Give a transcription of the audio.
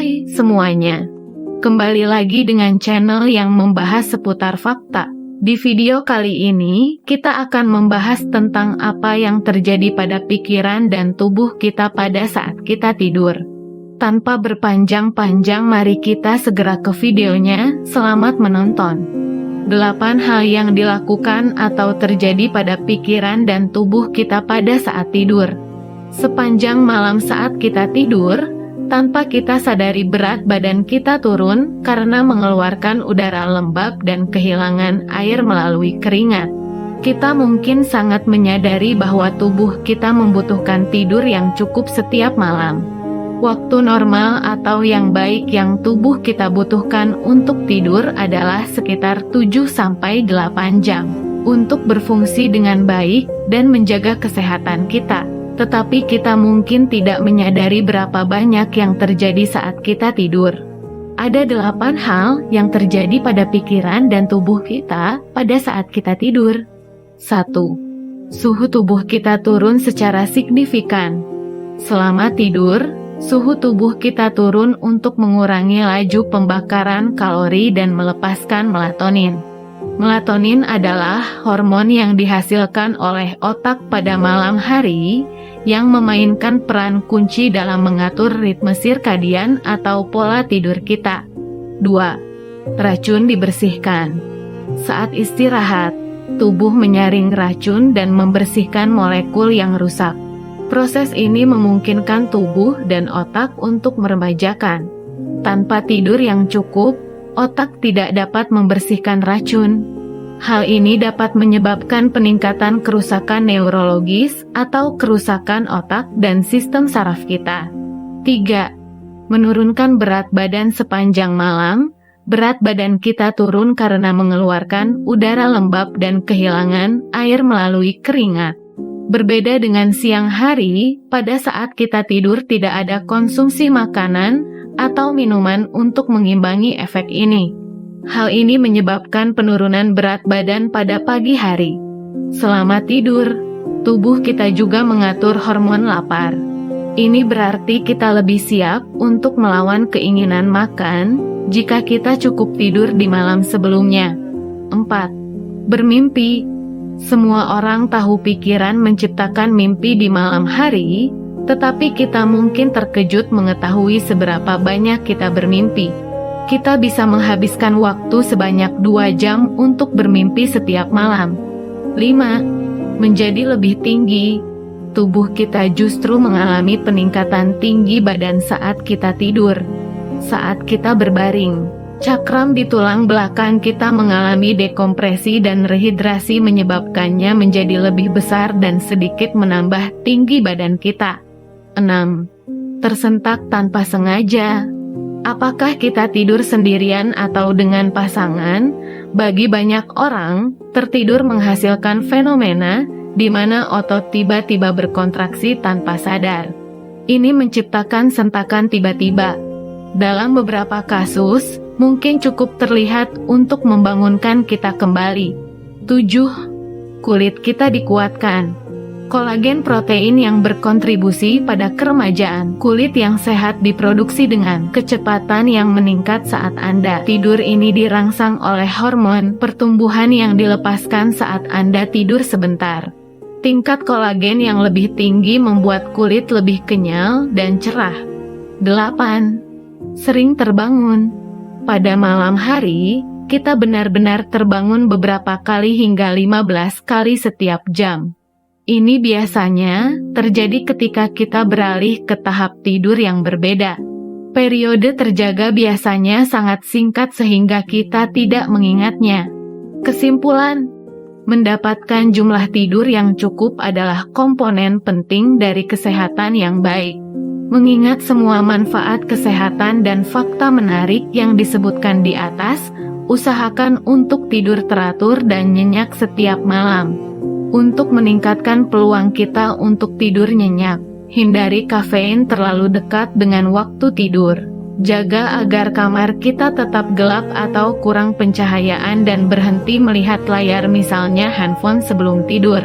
Hai semuanya, kembali lagi dengan channel yang membahas seputar fakta. Di video kali ini, kita akan membahas tentang apa yang terjadi pada pikiran dan tubuh kita pada saat kita tidur. Tanpa berpanjang-panjang, mari kita segera ke videonya. Selamat menonton. 8 hal yang dilakukan atau terjadi pada pikiran dan tubuh kita pada saat tidur. Sepanjang malam saat kita tidur, tanpa kita sadari berat badan kita turun karena mengeluarkan udara lembab dan kehilangan air melalui keringat. Kita mungkin sangat menyadari bahwa tubuh kita membutuhkan tidur yang cukup setiap malam. Waktu normal atau yang baik yang tubuh kita butuhkan untuk tidur adalah sekitar 7-8 jam untuk berfungsi dengan baik dan menjaga kesehatan kita. Tetapi kita mungkin tidak menyadari berapa banyak yang terjadi saat kita tidur. Ada 8 hal yang terjadi pada pikiran dan tubuh kita pada saat kita tidur. 1. Suhu tubuh kita turun secara signifikan. Selama tidur, suhu tubuh kita turun untuk mengurangi laju pembakaran kalori dan melepaskan melatonin. Melatonin adalah hormon yang dihasilkan oleh otak pada malam hari, yang memainkan peran kunci dalam mengatur ritme sirkadian atau pola tidur kita. 2. Racun dibersihkan. Saat istirahat, tubuh menyaring racun dan membersihkan molekul yang rusak. Proses ini memungkinkan tubuh dan otak untuk meremajakan. Tanpa tidur yang cukup, otak tidak dapat membersihkan racun. Hal ini dapat menyebabkan peningkatan kerusakan neurologis atau kerusakan otak dan sistem saraf kita. 3. Menurunkan berat badan sepanjang malam. Berat badan kita turun karena mengeluarkan udara lembab dan kehilangan air melalui keringat. Berbeda dengan siang hari, pada saat kita tidur tidak ada konsumsi makanan atau minuman untuk mengimbangi efek ini. Hal ini menyebabkan penurunan berat badan pada pagi hari. Selama tidur, tubuh kita juga mengatur hormon lapar. Ini berarti kita lebih siap untuk melawan keinginan makan jika kita cukup tidur di malam sebelumnya. 4. Bermimpi. Semua orang tahu pikiran menciptakan mimpi di malam hari, tetapi kita mungkin terkejut mengetahui seberapa banyak kita bermimpi. Kita bisa menghabiskan waktu sebanyak 2 jam untuk bermimpi setiap malam. 5. Menjadi lebih tinggi. Tubuh kita justru mengalami peningkatan tinggi badan saat kita tidur. Saat kita berbaring, cakram di tulang belakang kita mengalami dekompresi dan rehidrasi menyebabkannya menjadi lebih besar dan sedikit menambah tinggi badan kita. 6. Tersentak tanpa sengaja. Apakah kita tidur sendirian atau dengan pasangan? Bagi banyak orang, tertidur menghasilkan fenomena di mana otot tiba-tiba berkontraksi tanpa sadar. Ini menciptakan sentakan tiba-tiba. Dalam beberapa kasus, mungkin cukup terlihat untuk membangunkan kita kembali. 7. Kulit kita dikuatkan. Kolagen protein yang berkontribusi pada keremajaan. Kulit yang sehat diproduksi dengan kecepatan yang meningkat saat Anda tidur. Ini dirangsang oleh hormon pertumbuhan yang dilepaskan saat Anda tidur sebentar. Tingkat kolagen yang lebih tinggi membuat kulit lebih kenyal dan cerah. 8. Sering terbangun. Pada malam hari, kita benar-benar terbangun beberapa kali hingga 15 kali setiap jam. Ini biasanya terjadi ketika kita beralih ke tahap tidur yang berbeda. Periode terjaga biasanya sangat singkat sehingga kita tidak mengingatnya. Kesimpulan, mendapatkan jumlah tidur yang cukup adalah komponen penting dari kesehatan yang baik. Mengingat semua manfaat kesehatan dan fakta menarik yang disebutkan di atas, usahakan untuk tidur teratur dan nyenyak setiap malam. Untuk meningkatkan peluang kita untuk tidur nyenyak, hindari kafein terlalu dekat dengan waktu tidur. Jaga agar kamar kita tetap gelap atau kurang pencahayaan dan berhenti melihat layar misalnya handphone sebelum tidur.